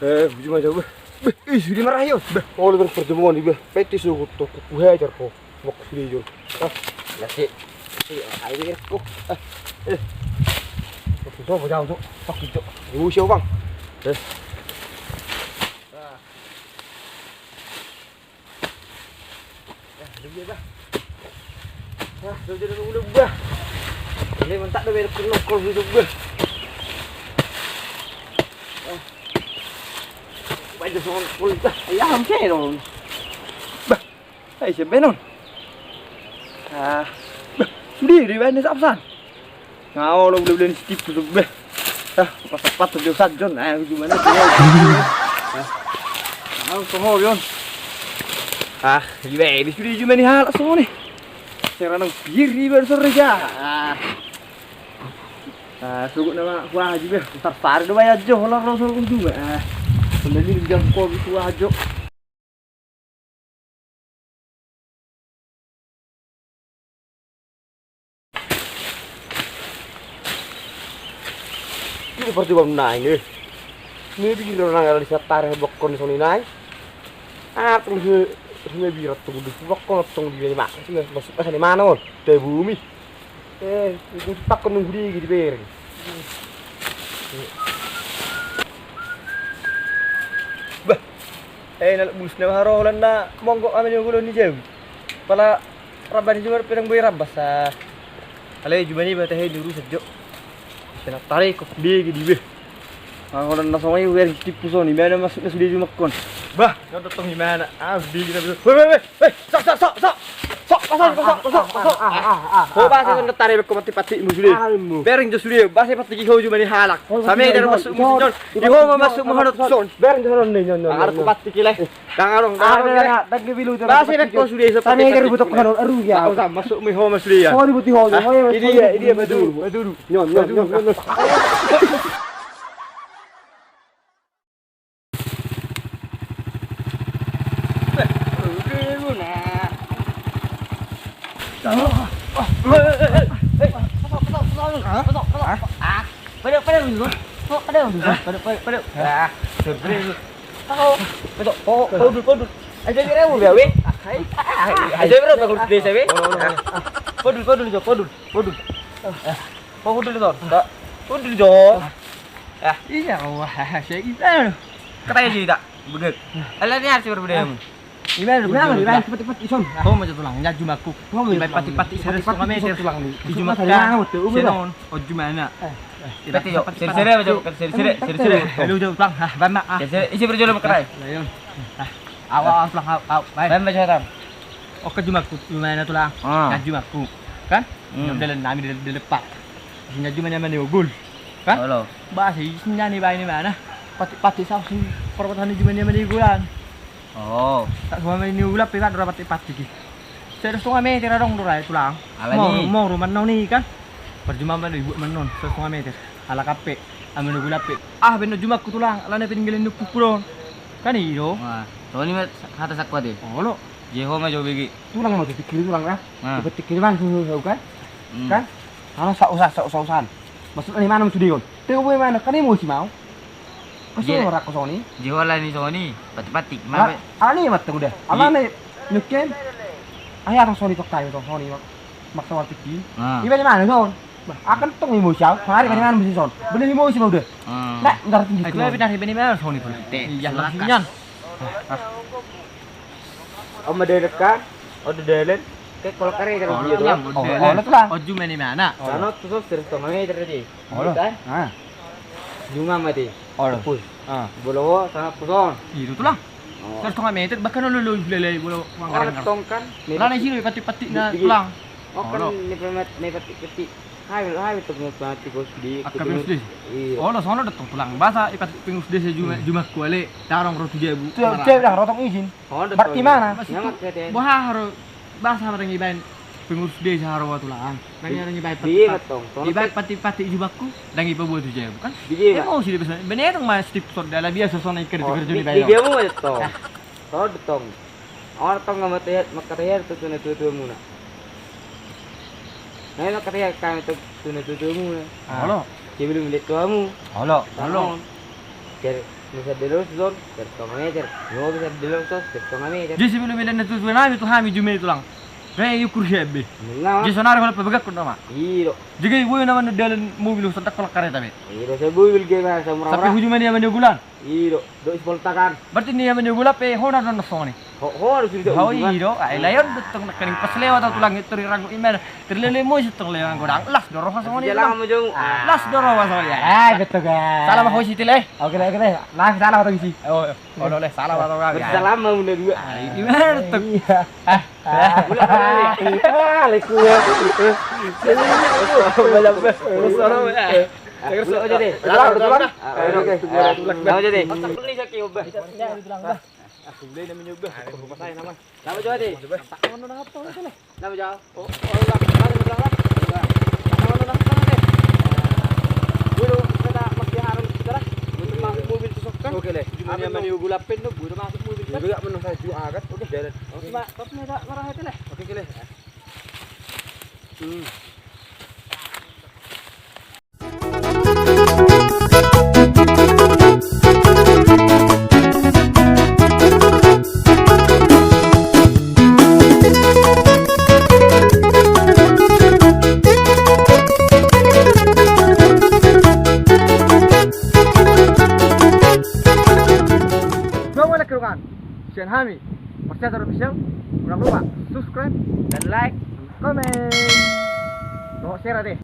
Cuma jauh. Ih, sudah marah yo. Oh, lu pertemuan di peti suku to ku hajar ko. Mok sudah jur. Ya sih. Ayo ini ko. So vào trong chỗ, sóc kịp chỗ, ngủ siêu văng. Đây. Đứng ra. Đứng ra. Ini mentak dah beres nongkrong hidup gue. Bây giờ xong kulit dah. Ayah hamce dong. Bah. Hai siapa non? Sendiri bae ni sapsan. Ngau lo beli stip tu beh. Pas tepat tu dia sajon. Gimana dia? Ngau semua yon. Gimana? Sudah cuma ni hal semua ni. Saya nang kiri bersore ja. Sugut nama kuah aja beh. Ntar par do bayar jo lah rasul kunjung. Sebenarnya jam kau kuah aja. Ini seperti bom naik nih. Ini bikin orang yang bisa tarik bokon soni naik. Terus birat tunggu di bokon tunggu di mana? Masuk ke mana on? Dari bumi. Itu takkan nunggu di gitu ber. Bah, nak bus nak haro landa monggo amin yang gulung ni jauh. Pala raban juga pedang boy rabas. Alai juga ni batah dulu sejak. Kena tarik kok dia gitu beh. Kalau nak sama yang biar tipu so ni, mana masuknya sudah cuma kon. Bah, kau datang di mana? Di kita betul. Weh, sok, pasang. Kau bahasa kau tarik kau pati musuh. Bering je sudah, bahasa pati kau cuma ni halak. Sampai dari masuk musuh. Di kau masuk menghadap son. Bering jalan ni, Aku pati kileh. Dangarong. Tak kebilu. Bahasa kau sudah. Sampai dari butuh menghadap aru ya. Kau masuk miho masuk dia. Kau di butuh hol. Ini dia betul. Nyon. Gimana cepat ison. Oh macam tulang nyaju aku. Pati serius tulang meter tulang ni. Di Jumat kan. Senon. Oh gimana? Pati yo. Seri macam seri. Lu jauh tulang. Bama. Isi berjual makerai. Layon. Awal tulang baik. Bama macam oh ke Jumatku gimana tulang? Nyaju aku. Kan? Dalam nami di lepak. Nyaju mana gol. Kan? Halo. Bahasa isinya ni baik ni mana? Pati saus perbuatan ni gimana gulan. Oh, tak semua ini ulap pipat berapa tipat sih? Saya setengah meter dong tuh tulang. Mau rumah nong nih kan? Percuma mana ibu menon setengah meter. Ala kape, amin ulap pit. Bener cuma aku tulang. Lainnya peninggalin nuku puron. Kan iyo. Wah, soalnya mat atas aku deh. Oh lo, Jeho mah jauh begi. tulang mau dipikir tulang ya? Dipikir mana tuh kan? Kan? Kalau sausan. Maksudnya di mana sudah yon? Tengok mana? Kan ini mau sih mau. Kasih orang kau Sony. Jeho lah ni Sony, pati-pati. Ani mat udah. Amane nuken. Ayah orang Sony tok tayo tong Sony maksa warti ki. Iba di mana Son? Akan tong imo siaw. Hari kan mana mesti Son. Beli imo sih udah. Nak ntar tinggi. Aku pindah di mana Sony pun. Iya lah kinyan. Om ada dekat. Ada delen. Kayak kalau kare dari dia tu. Oh, lah. Oh, cuma di mana? Sana tu serius tu mana tadi. Oh, kan? Juma mati. Oh, pus. Bolo sana puson. Itu tu lah. Terus setengah meter bahkan lulu lele bolo Orang tong kan. Lah ni sini pati-pati na tulang. Oh kan ni pati-pati. Hai tu mati bos di. Akabin sedih. Oh, lo sono datang tulang. Bahasa ipat pingus desa juma kuale. Tarong ro tujuh bu. Cek dah rotong izin. Berarti mana? Wah harus bahasa orang ibain pengurus desa haro tulang. Nanya ibain ibain pati-pati jubaku dan ibu buat tujuh bukan? Mau sih bisa. Bener dong mas tip sod dalam biasa sona kerja di bayi. Dia mau itu. Tahu detong. Orang tong nggak mati makarya itu tuh muna. Nah makarya kami tuh muna. Halo. Dia belum lihat kamu. Halo. Jadi bisa dilurus zon, setengah meter. Mau bisa dilurus setengah meter. Jadi sebelum bilang itu tuh nami tuh hami jume itu lang. Kayak yukur siapa? Nah, Jadi sonar kalau pebegak kun nama. iyo. Jadi gue nama dalam mobil sentak kolak kareta be. Iyo saya buil gimana sama Sampai orang. hujungnya dia menyugulan. Iyo, do ispoltakan. Berarti dia menyugula pe hona dan nasong ni. Harus sudah. Hau iyo, ay layon betong nakaling paslewa atau tulang itu rirang email. Terlele mo itu lewan godang. Las doro sama ni. Jalan kamu jong. Las doro sama dia. betul guys. Salah mah hosi tile. Oke deh. Nah, salah atau isi? Oh, oleh salah atau enggak? Bersalam mau udah dua. Gimana tuh? Leku ya. Balap. Soro ya. Ulang aja deh. Ulang. Oke. Ulang aja deh. Beli sakit ubah. Aku beli namanya ubah. Aku pasain nama. Nama coba deh. Tak mau nang apa itu lah. Nama jauh. Oh, ulang. Nama apa deh. Bulu kita masih harus sekarang. Untuk masuk mobil susuk kan. Oke deh. Cuma menu gulapin tuh, bulu masuk mobil kan. Juga menu saya juga kan. Oke, jalan. Oke, Pak. Top nih tak marah itu lah. Oke, oke. Sian Hami, Percaya Official. Jangan lupa subscribe dan like, komen. Tunggu share deh.